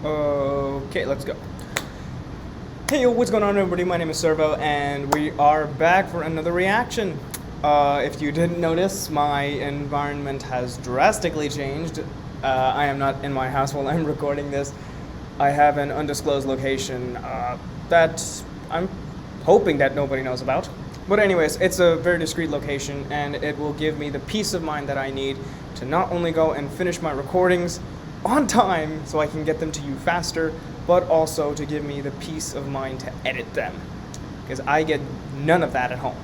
Okay, let's go. Hey yo, what's going on everybody? My name is Servo and we are back for another reaction. If you didn't notice, my environment has drastically changed. I am not in my house while I'm recording this. I have an undisclosed location that I'm hoping that nobody knows about. But anyways, it's a very discreet location and it will give me the peace of mind that I need to not only go and finish my recordings on time so I can get them to you faster, but also to give me the peace of mind to edit them, because I get none of that at home.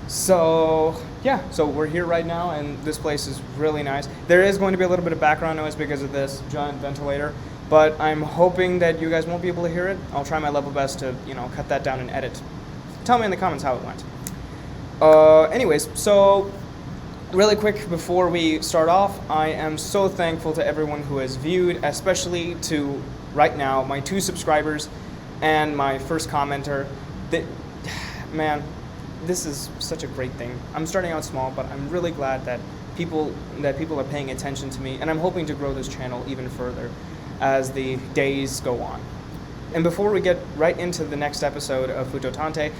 So yeah, so we're here right now and this place is really nice. There is going to be a little bit of background noise because of this giant ventilator, but I'm hoping that you guys won't be able to hear it. I'll try my level best to, cut that down and edit. Tell me in the comments how it went. Anyways, so really quick before we start off, I am so thankful to everyone who has viewed, especially to right now my 2 subscribers and my first commenter. Man, this is such a great thing. I'm starting out small, but I'm really glad that people are paying attention to me, and I'm hoping to grow this channel even further as the days go on. And before we get right into the next episode of Fuuto Tante,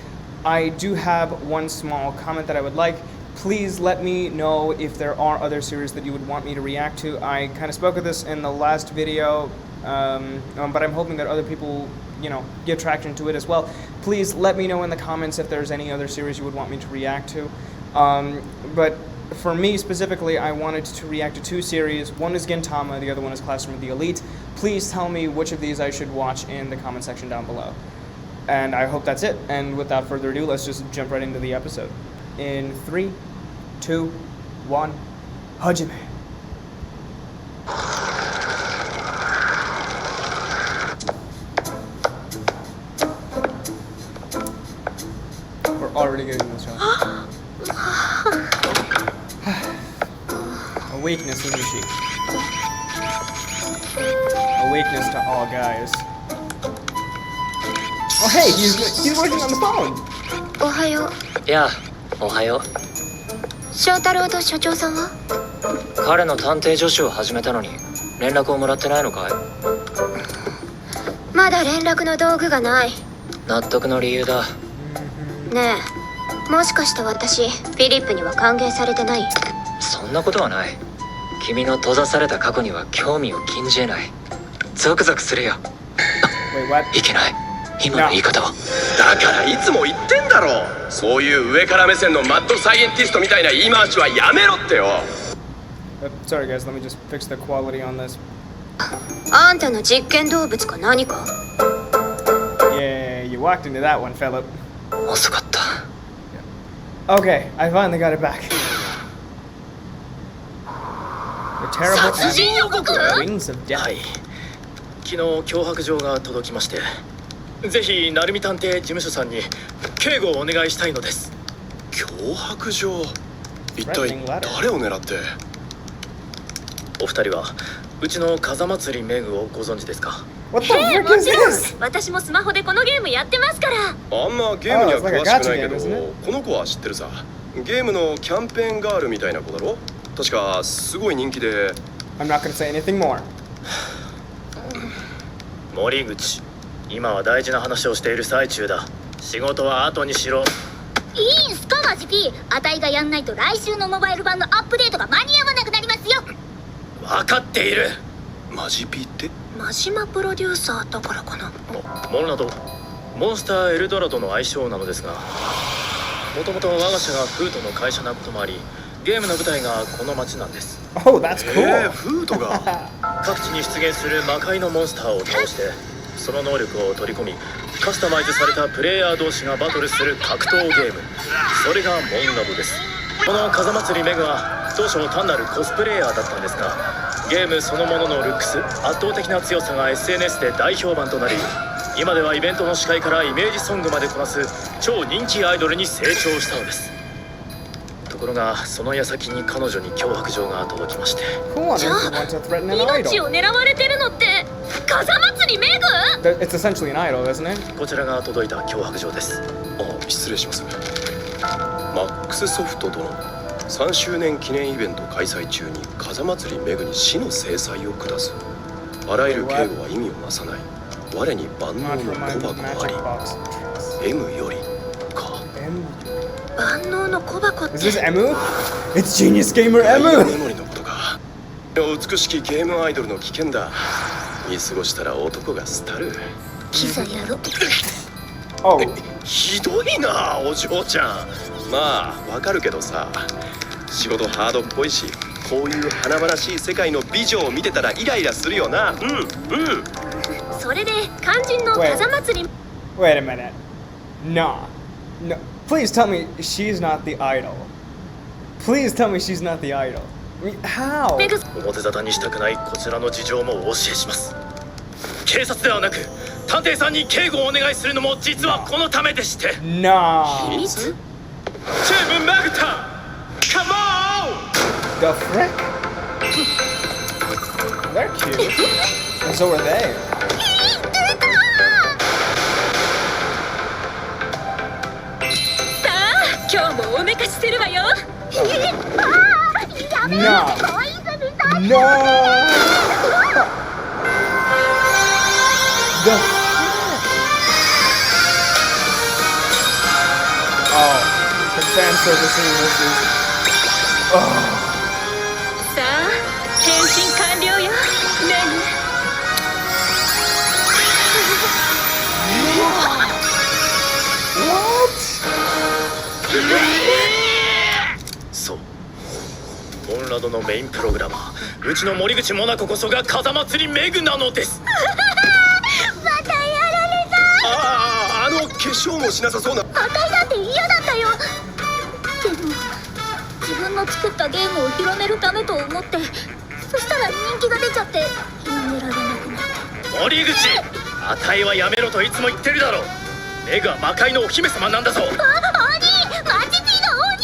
I do have one small comment that I would like. Please let me know if there are other series that you would want me to react to. I kind of spoke of this in the last video, but I'm hoping that other people, give traction to it as well. Please let me know in the comments if there's any other series you would want me to react to. But for me specifically, I wanted to react to 2 series. One is Gintama, the other one is Classroom of the Elite. Please tell me which of these I should watch in the comment section down below. And I hope that's it. And without further ado, let's just jump right into the episode. In 3, 2, 1, Hajime. We're already getting this one. A weakness, isn't she? A weakness to all guys. Oh hey, he's working on the phone. Ohayo. Yeah, ohayo. 翔太郎と所長さんは？彼の探偵助手を始めたのに連絡をもらってないのかい？まだ連絡の道具がない。納得の理由だ。ねえ、もしかして私フィリップには歓迎されてない？そんなことはない。君の閉ざされた過去には興味を禁じ得ない。ゾクゾクするよ。いけない。今の言い方は。だからいつも言ってんだろ。そういう上から目線のマッドサイエンティストみたいな言い回しはやめろってよ。Sorry guys, let me just fix the quality on this. あんたの実験動物か何か？ Yeah, you walked into that one, Philip. 遅かった。Okay, I finally got it back. The terrible wings of death. はい。昨日脅迫状が届きまして、ぜひ鳴海探偵事務所さんに警護をお願いしたいのです。脅迫状。一体誰を狙って？お二人はうちの風祭りメグをご存知ですか？ What the frick is this? 私もスマホでこのゲームやってますから。あんまゲームには詳しくないけど、この子は知ってるさ。ゲームのキャンペーンガールみたいな子だろ？確かすごい人気で。I'm not gonna say anything more. 森口、今は大事な話をしている最中だ。仕事は後にしろ。いいんすかマジピー。あたいがやんないと来週のモバイル版のアップデートが間に合わなくなりますよ。分かっている。マジピって？真島プロデューサーだからかな。モルナド、モンスターエルドラドの愛称なのですが、もともと我が社がフートの会社なこともあり、ゲームの舞台がこの街なんです。Oh, that's cool. フートが各地に出現する魔界のモンスターを倒して、その能力を取り込み、カスタマイズされたプレイヤー同士がバトルする格闘ゲーム。それがモンラドです。この風祭りメグは当初単なるコスプレイヤーだったんですが、ゲームそのもののルックス、圧倒的な強さが SNS で大評判となり、今ではイベントの司会からイメージソングまでこなす超人気アイドルに成長したのです。ところがその矢先に彼女に脅迫状が届きまして。じゃあ命を狙われてるのって風祭りメグ？ It's essentially an idol, isn't it? こちらが届いた脅迫状です。あ、失礼します。マックスソフト殿、3周年記念イベント開催中に風祭りメグに死の制裁を下す。あらゆる敬語は意味をなさない。我に万能の小箱があり M よりか。万能の小箱って。 Is this Emu? It's Genius Gamer Emu! メモリのことか。美しきゲームアイドルの危険だ。見過ごしたら男が廃る。キザやろ。Oh. ひどいなお嬢ちゃん。まあわかるけどさ、仕事ハードっぽいし、こういう華々しい世界の美女を見てたらイライラするよな。それで肝心の風祭り。 Wait a minute. Nah. No. Please tell me she's not the idol. Please tell me she's not the idol. I mean, how? メグ表沙汰にしたくないこちらの事情もお教えします。警察ではなく探偵さんに警護をお願いするのも実はこのためでして。 Nah. チームマグタカモン。 The frick? They're cute. And so are they. さあ今日もおめかしするわよ。 No. No. The oh, the fan servicing this is. Oh. さあ変身完了よメグ。 What? そう、コンラドのメインプログラマー、うちの森口モナコこそが風祭りメグなのです。またやられた。あの化粧もしなさそうな。あたいだって嫌だったよ。でも自分の作ったゲームを広めるためと思って、そしたら人気が出ちゃってやめられなくなった。森口、あたいはやめろといつも言ってるだろう。メグは魔界のお姫様なんだぞ。鬼、マジティの鬼。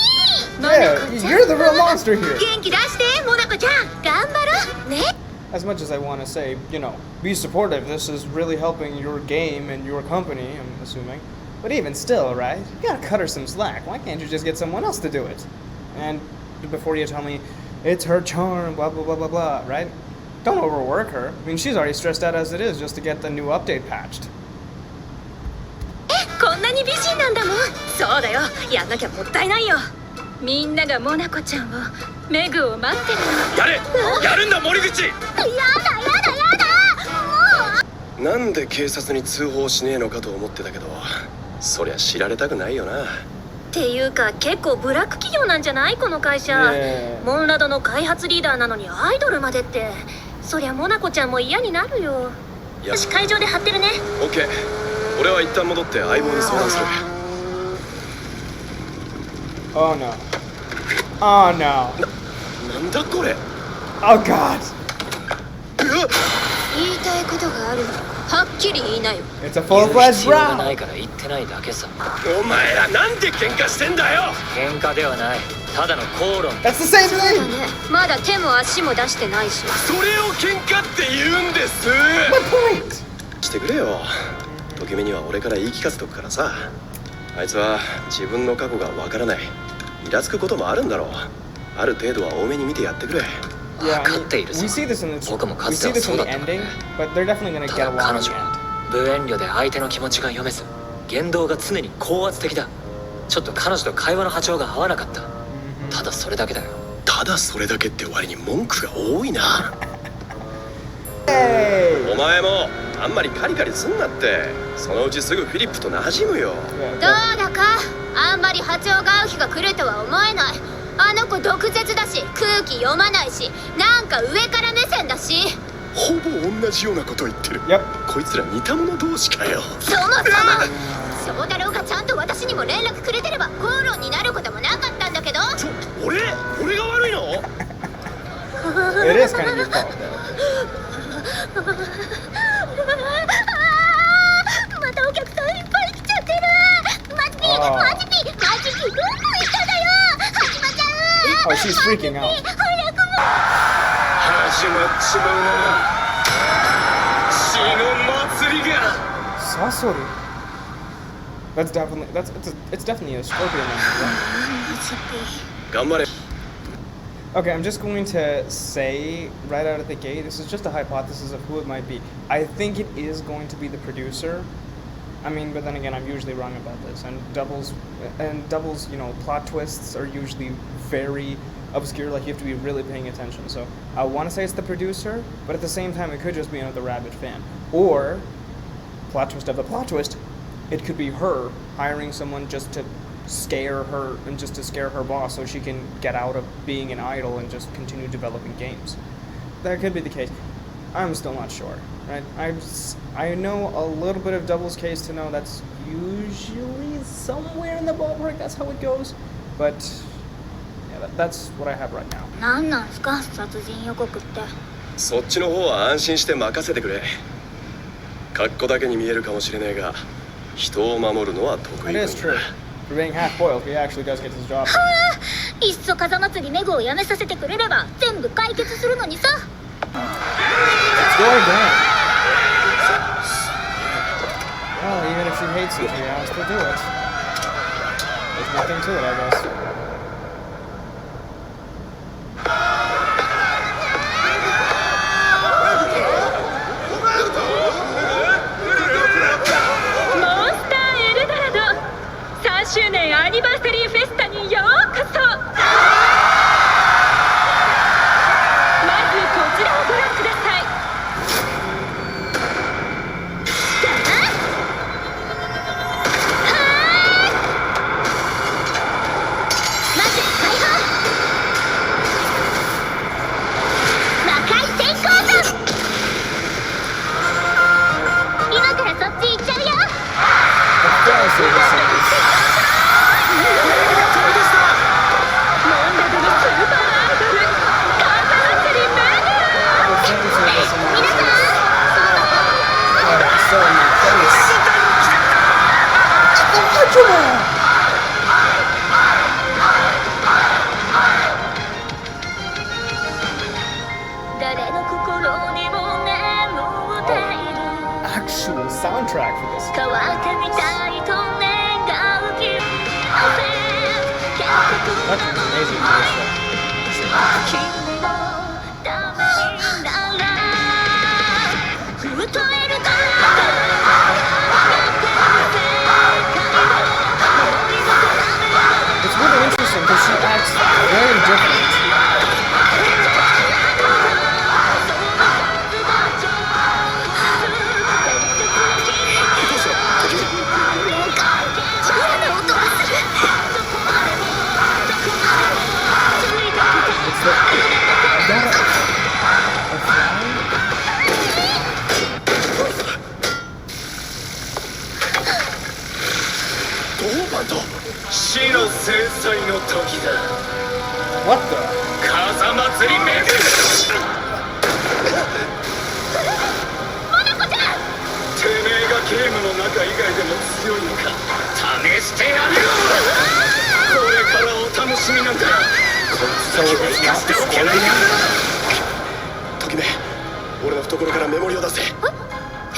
Yeah, you're the real monster here. 元気出してモナコちゃん、頑張ろうね。 As much as I want to say, you know, be supportive. This is really helping your game and your company, I'm assuming. But even still, right? You gotta cut her some slack. Why can't you just get someone else to do it? And before you tell me it's her charm, blah blah blah blah blah, right? Don't overwork her. I mean, she's already stressed out as it is just to get the new update patched. こんなに美人なんだもん。そうだよ、やんなきゃもったいないよ。みんながモナコちゃんをメグを待ってるの。やれ、やるんだ森口。やだ。もうなんで警察に通報しねえのかと思ってたけど、そりゃ知られたくないよな。っていうか結構ブラック企業なんじゃないこの会社。モンラドの開発リーダーなのにアイドルまでって。そりゃモナコちゃんも嫌になるよ。よし、会場で貼ってるね。オッケー。俺は一旦戻って相棒に相談する。 Oh no. Oh no. なんだこれ。 Oh god. 言いたいことがあるのはっきり言いなよ。 It's a full-fledged 必要がな round. いから言ってないだけさ。お前らなんで喧嘩してんだよ。喧嘩ではない、ただの口論。 That's the same そうだ thing. ね、まだ手も足も出してないし。それを喧嘩って言うんです。 What point? してくれよ。ときめには俺から言い聞かせとくからさ。あいつは自分の過去がわからない。イラつくこともあるんだろう。ある程度は多めに見てやってくれ。 Yeah, 分かっている we ぞ。 see this in the 僕もか we つて see は this そ in う the だった ending, but they're definitely gonna た get だ along 彼 in 女 the は end. 無遠慮で相手の気持ちが読めず、言動が常に高圧的だ。ちょっと彼女と会話の波長が合わなかった。ただそれだけだよ。ただそれだけって割に文句が多いな。 Hey. お前もあんまりカリカリすんなって。そのうちすぐフィリップと馴染むよ。 Yeah, どうだか、あんまり波長が合う日が来るとは思えない。あの子毒舌だし、空気読まないし、なんか上から目線だし。ほぼ同じようなこと言ってる。 Yep. こいつら似た者同士かよ。そもそも翔太郎がちゃんと私にも連絡くれてれば口論になることもなかったんだけど。俺が悪いの？ It is kind of your fault. またお客さんいっぱい来ちゃってる。マジピどこ行っただよ。始まっちゃう。 Oh, she's freaking out. 早くも。始まっちまうな。血の祭りが。 Sasori. It's definitely a scorpion number, right? 頑張れ。Okay, I'm just going to say right out of the gate, this is just a hypothesis of who it might be. I think it is going to be the producer. I mean, but then again, I'm usually wrong about this. And doubles, you know, plot twists are usually very obscure. Like, you have to be really paying attention. So I want to say it's the producer, but at the same time, it could just be another rabid fan. Or, plot twist of the plot twist, it could be her hiring someone just to scare her and just to scare her boss so she can get out of being an idol and just continue developing games. That could be the case. I'm still not sure, right? I know a little bit of Double's case to know that's usually somewhere in the ballpark. That's how it goes. But yeah, that's what I have right now. なんなんすか殺人予告って。そっちの方は安心して任せてくれ。格好だけに見えるかもしれねえが、人を守るのは得意分野だ。 It is true. For being half-boiled, he actually does get his job. いっそ風祭りメグをやめさせてくれれば全部解決するのにさ。It's going down. Well, even if she hates it, she has to do it. There's nothing to it, I guess. Actual soundtrack for this. That was amazing. It's really interesting because she acts very different. What the? 風祭りめぐるてめえがゲームの中以外でも強いのか試してやるよこれからお楽しみなんだこいつだけは生かしておけないよときめ俺の懐からメモリを出せ変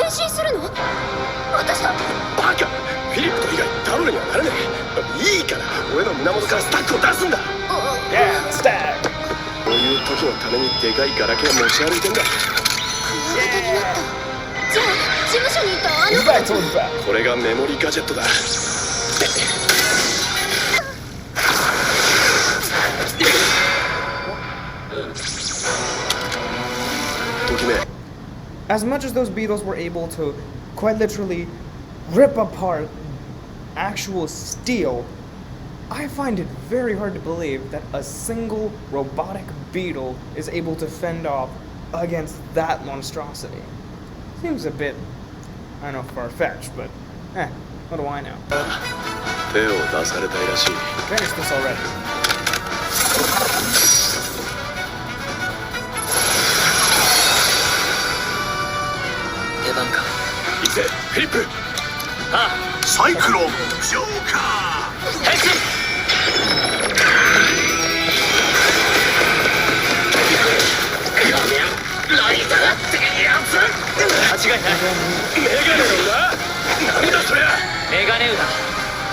身するの私だバカフィリップと以外ダブルにはならねえいいから俺の胸元からスタックを出すんだ Yeah, stack. こういう時のためにでかいガラケー持ち歩いてんだクワガタになったじゃあ事務所にいたあ He's の back towards back. これがメモリガジェットだときめ As much as those beetles were able to quite literally rip apart actual steel, I find it very hard to believe that a single robotic beetle is able to fend off against that monstrosity. Seems a bit, I don't know, far-fetched, but what do I know? 手を出されたいらしい Finished this already. 出番か行くぜフィリップあサイクロンジョーカー変身ライザーってやつ間違いないメガネウだなんだそりゃメガネウだ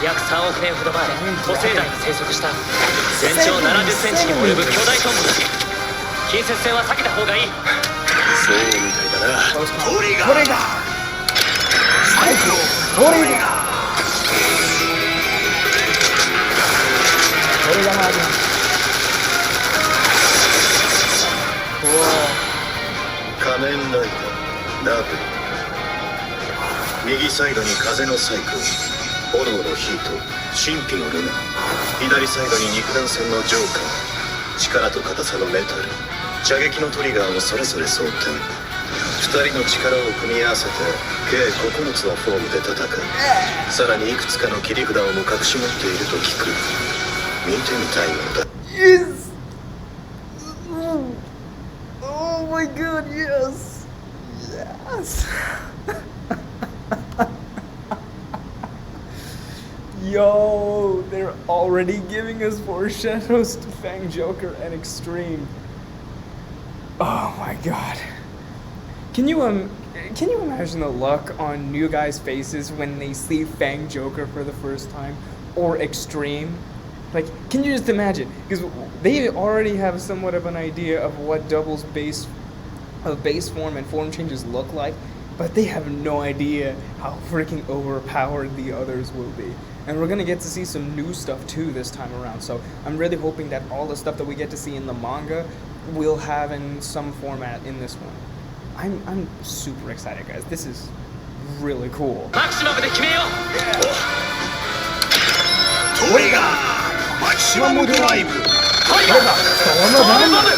約3億年ほど前古生代が生息した全長70センチにも及ぶ巨大トンボだ。近接戦は避けた方がいい。そうみたいだな。トリガーサイクロントリガートリガーマジ仮面ライダーダブル。右サイドに風のサイクル、炎のヒート、神秘のルナ。左サイドに肉弾戦のジョーカー、力と硬さのメタル、射撃のトリガーをそれぞれ装填。2人の力を組み合わせて計9つのフォームで戦う。さらにいくつかの切り札をも隠し持っていると聞く。見てみたいのだ。 Yes! Oh my god, yes! Yes! Yo, they're already giving us foreshadows to Fang Joker and Extreme. Oh my god. Can you imagine the look on new guys' faces when they see Fang Joker for the first time? Or Extreme? Like, can you just imagine? Because they already have somewhat of an idea of what Double's base form and form changes look like, but they have no idea how freaking overpowered the others will be. And we're gonna get to see some new stuff too this time around, so I'm really hoping that all the stuff that we get to see in the manga we'll have in some format in this one. I'm super excited, guys. This is really cool. Maximum で決めよう。トリガーマキシマムドライブ。トリガーストームバム。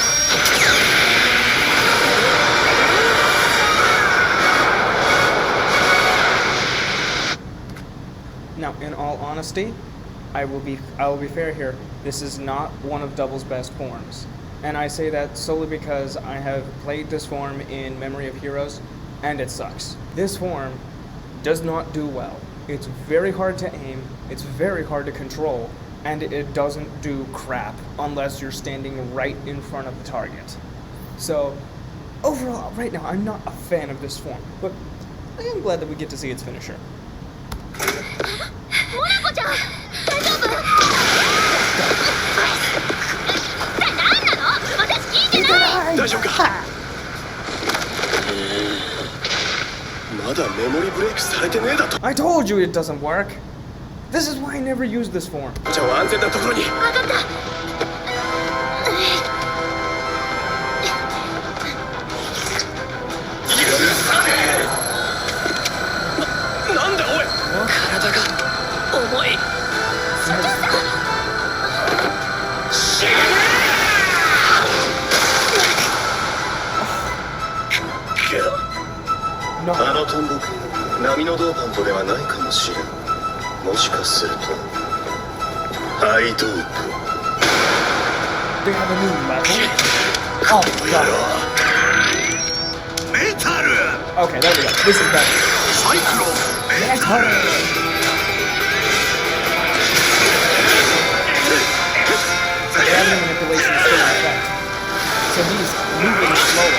Now, in all honesty, I will be fair here. This is not one of Double's best forms. And I say that solely because I have played this form in Memory of Heroes, and it sucks. This form does not do well. It's very hard to aim, it's very hard to control, and it doesn't do crap unless you're standing right in front of the target. So, overall, right now, I'm not a fan of this form, but I am glad that we get to see its finisher. モナコちゃん、大丈夫？何なの？私聞いてない。大丈夫か？まだメモリブレイクされてねえだと。 I told you it doesn't work. This is why I never use this form. じゃあ安全なところに。分かった。なんだおい。体が重い。No. あのトンボ波のドーパントではないかもしれん。もしかするとアイドープ。 They have a new level? Oh god. メタル。 Okay, there we go. This is better. サイクロンメタル。 The enemy manipulation is still in effect. So he's moving slower.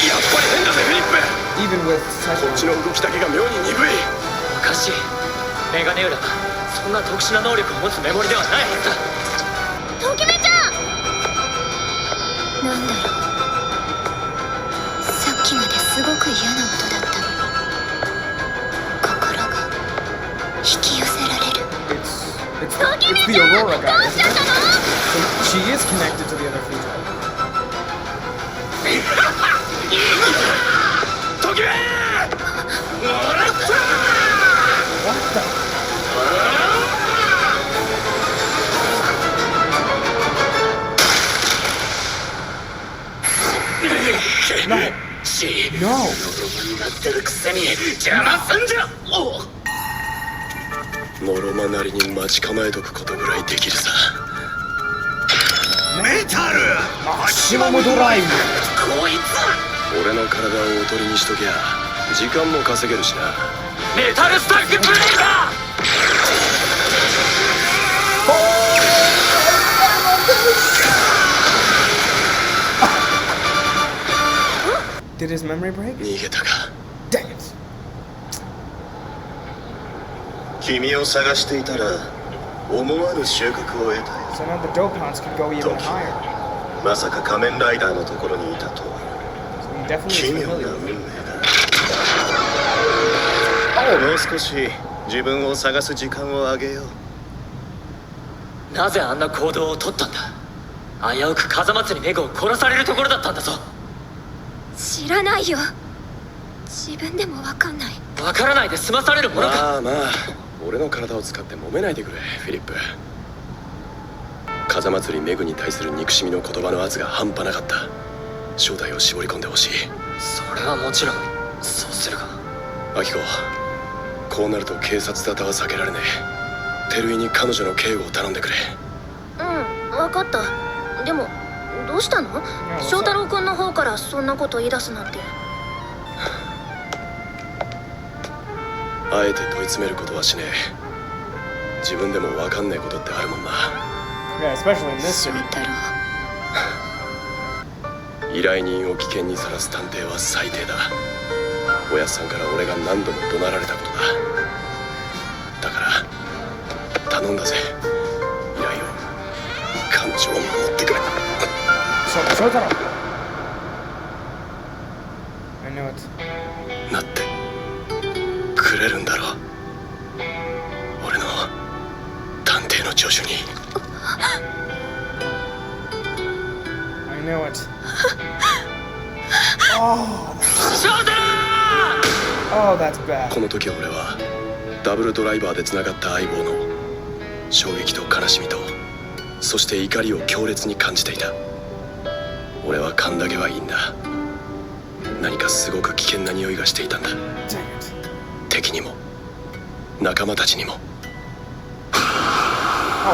やっぱり変だぜフィリップ。 Even with こっちの動きだけが妙に鈍い。おかしい。メガネウラはそんな特殊な能力を持つメモリではないはずだ。ときめちゃん。なんだろう。さっきまですごく嫌な音だったのに、心が引き寄せられる。It's the Aurora guy, isn't it? So she is connected to the other Fuuto. トキメ！もらった！ What the? No. No. なってるくせに邪魔すんじゃ。ノロマなりに待ち構えとくことぐらいできるさ。メタル。マキシマムドライブ。こいつ。俺の体をおとりにしときゃ時間も稼げるしな。メタルスタックブレイカー。 Did his memory break? 逃げたか。 Dang it. 君を探していたら思わぬ収穫を得たよ。 So now the dope hunts could go even higher. まさか仮面ライダーのところにいたとは。 So he definitely 奇 is 妙な familiar 運 with 命 it. だ。もう少し自分を探す時間をあげよう。なぜあんな行動を取ったんだ。危うく風祭りメグを殺されるところだったんだぞ。知らないよ。自分でもわかんない。わからないで済まされるものか。まあまあ、俺の体を使って揉めないでくれ、フィリップ。風祭りメグに対する憎しみの言葉の圧が半端なかった。正体を絞り込んでほしい。それはもちろんそうするが。アキコ、こうなると警察沙汰は避けられねえ。照井に彼女の警護を頼んでくれ。うん、わかった。でもどうしたの？翔太郎くんの方からそんなこと言い出すなんて。あえて問い詰めることはしねえ。自分でも分かんねえことってあるもんな。 Yeah, especially in this 翔 city. 太郎。依頼人を危険にさらす探偵は最低だ。おやっさんから俺が何度も怒鳴られたことだ。だから頼んだぜ。依頼を、彼女を守ってくれ。Shotaro. I knew it. なってくれるんだろう。俺の探偵の助手に。I knew it. Oh, 翔太郎 oh, that's bad. この時俺はダブルドライバーでつながった相棒の衝撃と悲しみと、そして怒りを強烈に感じていた。俺は勘だけはいいんだ。何かすごく危険な匂いがしていたんだ。 Dang it. 敵にも仲間たちにも。 Oh,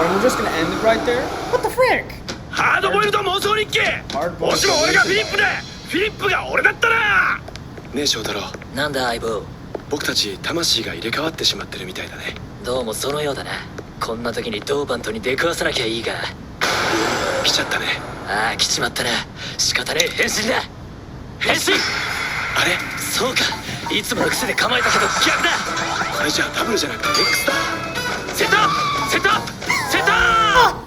and we're just gonna end it right there? What the frick? ハードボイルド妄想日記。 Hard もしも俺がフィリップでフィリップが俺だったら。ねえ翔太郎、なんだ相棒。僕たち魂が入れ替わってしまってるみたいだね。どうもそのようだな。こんな時にドーバントに出くわさなきゃいいが。来ちゃったね。ああ来ちまったな。仕方ねえ変身だ。変身。あれ、そうか、いつもの癖で構えたけど逆だ。これじゃダブルじゃなくて X だ。セットアップセットアップセットアップ。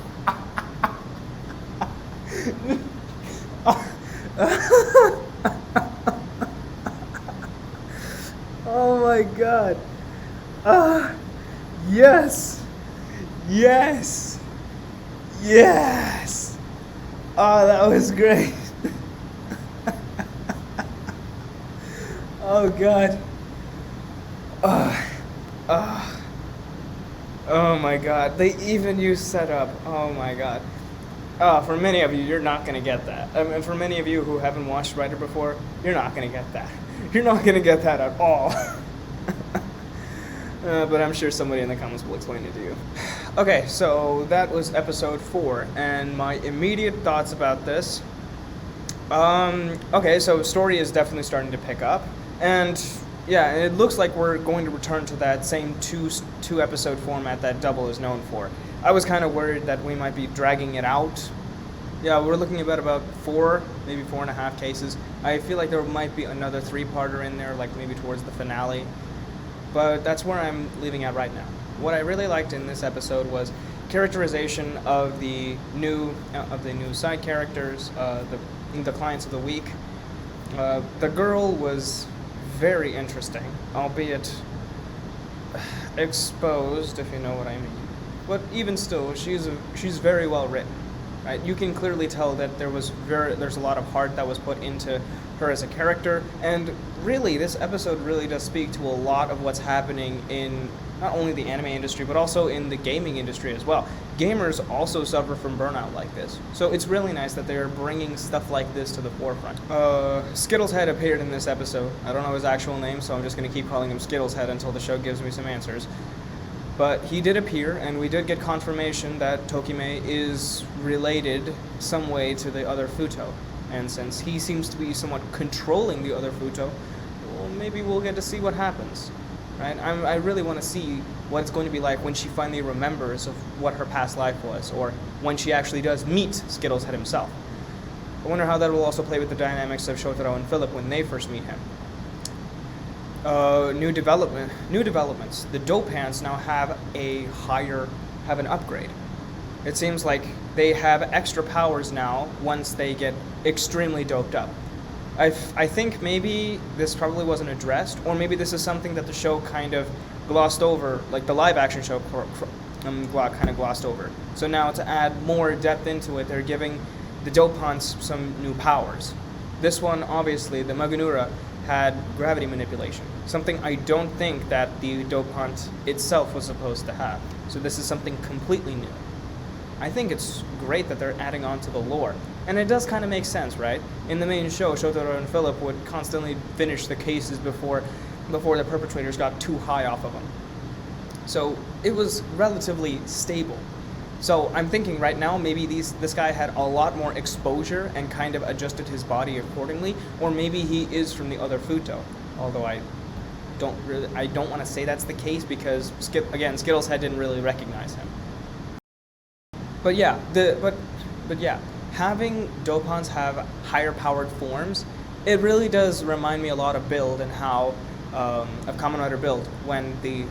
Oh my god. Yes. Yes. Yes. Oh, that was great. Oh god. Oh my god. They even use setup. Oh my god. For many of you, you're not gonna get that. I mean, for many of you who haven't watched Writer before, you're not gonna get that. You're not gonna get that at all. But I'm sure somebody in the comments will explain it to you. Okay, so that was episode 4, and my immediate thoughts about this. Okay, so story is definitely starting to pick up, and yeah, it looks like we're going to return to that same two episode format that Double is known for. I was kind of worried that we might be dragging it out. Yeah, we're looking at about 4, maybe 4.5 cases. I feel like there might be another 3-parter in there, like maybe towards the finale. But that's where I'm leaving at right now. What I really liked in this episode was characterization of the new side characters, the clients of the week. The girl was very interesting, albeit exposed, if you know what I mean. But even still, she's very well written. Right? You can clearly tell that there's a lot of heart that was put into her as a character, and really, this episode really does speak to a lot of what's happening in not only the anime industry, but also in the gaming industry as well. Gamers also suffer from burnout like this, so it's really nice that they're bringing stuff like this to the forefront. Skittles Head appeared in this episode. I don't know his actual name, so I'm just going to keep calling him Skittles Head until the show gives me some answers. But he did appear, and we did get confirmation that Tokime is related some way to the other Fuuto. And since he seems to be somewhat controlling the other Fuuto, well, maybe we'll get to see what happens. Right? I really want to see what it's going to be like when she finally remembers of what her past life was, or when she actually does meet Skittles Head himself. I wonder how that will also play with the dynamics of Shotaro and Philip when they first meet him. New developments. The dope hands now have an upgrade. It seems like they have extra powers now once they get extremely doped up. I think maybe this probably wasn't addressed, or maybe this is something that the show kind of glossed over, like the live action show kind of glossed over. So now to add more depth into it, they're giving the Dopants some new powers. This one, obviously, the Magunura, had gravity manipulation, something I don't think that the Dopant itself was supposed to have. So this is something completely new. I think it's great that they're adding on to the lore. And it does kind of make sense, right? In the main show, Shotaro and Philip would constantly finish the cases before the perpetrators got too high off of them. So it was relatively stable. So I'm thinking right now maybe this guy had a lot more exposure and kind of adjusted his body accordingly, or maybe he is from the other Fuuto. Although I don't want to say that's the case because Skittles Head didn't really recognize him. But yeah, having Dopants have higher powered forms, it really does remind me a lot of Build and how of Kamen Rider Build when the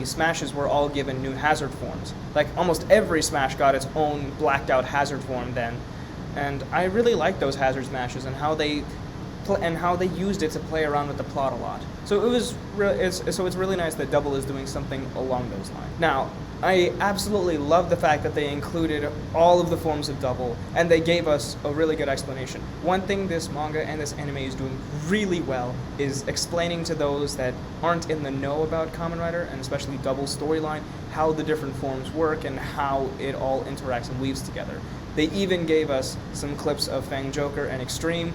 Smashes were all given new hazard forms. Like almost every Smash got its own blacked out hazard form then, and I really like those hazard smashes and how they used it to play around with the plot a lot. So it's really nice that Double is doing something along those lines. Now, I absolutely love the fact that they included all of the forms of Double, and they gave us a really good explanation. One thing this manga and this anime is doing really well is explaining to those that aren't in the know about Kamen Rider, and especially Double's storyline, how the different forms work and how it all interacts and weaves together. They even gave us some clips of Fang Joker and Extreme,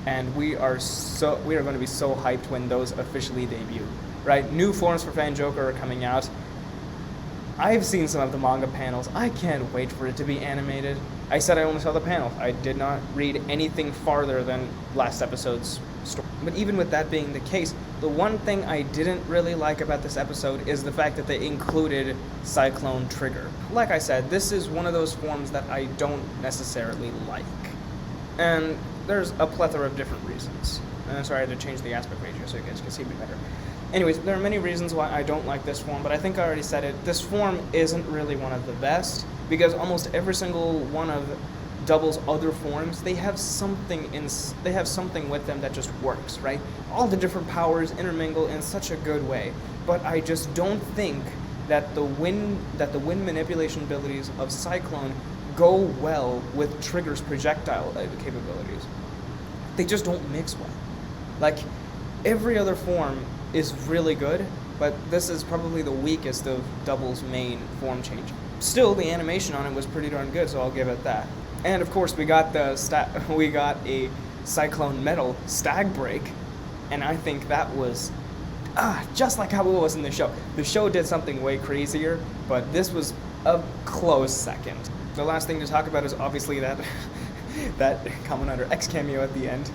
and we are going to be so hyped when those officially debut. Right? New forms for Fang Joker are coming out. I've seen some of the manga panels. I can't wait for it to be animated. I said I only saw the panel. I did not read anything farther than last episode's story. But even with that being the case, the one thing I didn't really like about this episode is the fact that they included Cyclone Trigger. Like I said, this is one of those forms that I don't necessarily like. And there's a plethora of different reasons. And sorry, I had to change the aspect ratio so you guys can see me better. Anyways, there are many reasons why I don't like this form, but I think I already said it. This form isn't really one of the best, because almost every single one of Double's other forms, they have something with them that just works, right? All the different powers intermingle in such a good way, but I just don't think that the wind manipulation abilities of Cyclone go well with Trigger's projectile capabilities. They just don't mix well. Like, every other form is really good, but this is probably the weakest of Double's main form change. Still, the animation on it was pretty darn good, so I'll give it that. And of course, we got a Cyclone Metal Stag Break, and I think that was just like how it was in the show. The show did something way crazier, but this was a close second. The last thing to talk about is obviously that Kamen Rider X cameo at the end.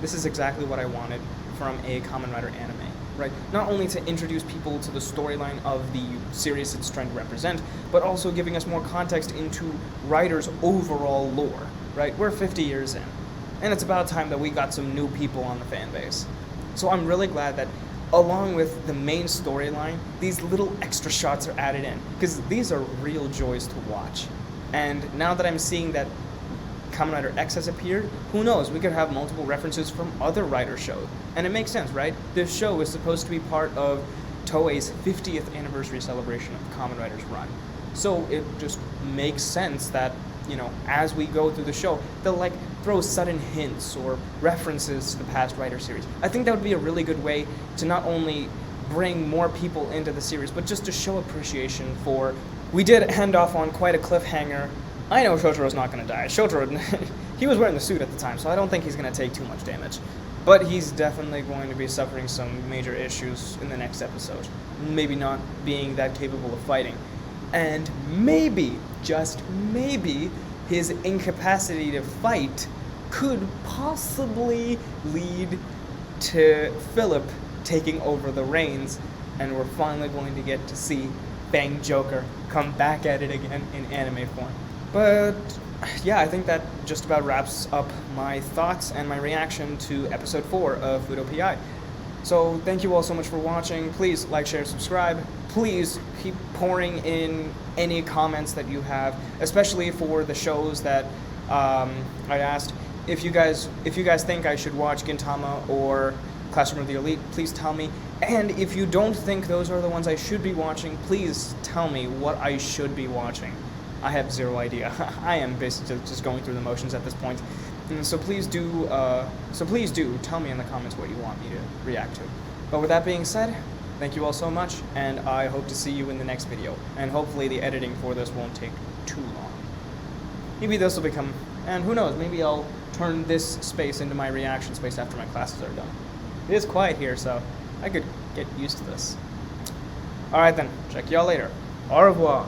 This is exactly what I wanted from a Kamen Rider anime, right? Not only to introduce people to the storyline of the series it's trying to represent, but also giving us more context into Rider's overall lore, right? We're 50 years in, and it's about time that we got some new people on the fan base. So I'm really glad that along with the main storyline, these little extra shots are added in, because these are real joys to watch. And now that I'm seeing that Kamen Rider X has appeared, who knows, we could have multiple references from other Rider shows. And it makes sense, right? This show is supposed to be part of Toei's 50th anniversary celebration of Kamen Rider's run. So it just makes sense that, as we go through the show, they'll throw sudden hints or references to the past Rider series. I think that would be a really good way to not only bring more people into the series, but just to show appreciation for... We did end off on quite a cliffhanger. I know Shotaro's not going to die. Shotaro, he was wearing the suit at the time, so I don't think he's going to take too much damage. But he's definitely going to be suffering some major issues in the next episode. Maybe not being that capable of fighting. And maybe, just maybe, his incapacity to fight could possibly lead to Philip taking over the reins, and we're finally going to get to see Fang Joker come back at it again in anime form. But yeah, I think that just about wraps up my thoughts and my reaction to episode 4 of Fuuto PI. So thank you all so much for watching. Please like, share, subscribe. Please keep pouring in any comments that you have, especially for the shows that I asked. If you guys think I should watch Gintama or Classroom of the Elite, please tell me. And if you don't think those are the ones I should be watching, please tell me what I should be watching. I have zero idea. I am basically just going through the motions at this point. And so please do tell me in the comments what you want me to react to. But with that being said, thank you all so much, and I hope to see you in the next video. And hopefully the editing for this won't take too long. Maybe this will become, and who knows, maybe I'll turn this space into my reaction space after my classes are done. It is quiet here, so I could get used to this. Alright then, check y'all later. Au revoir.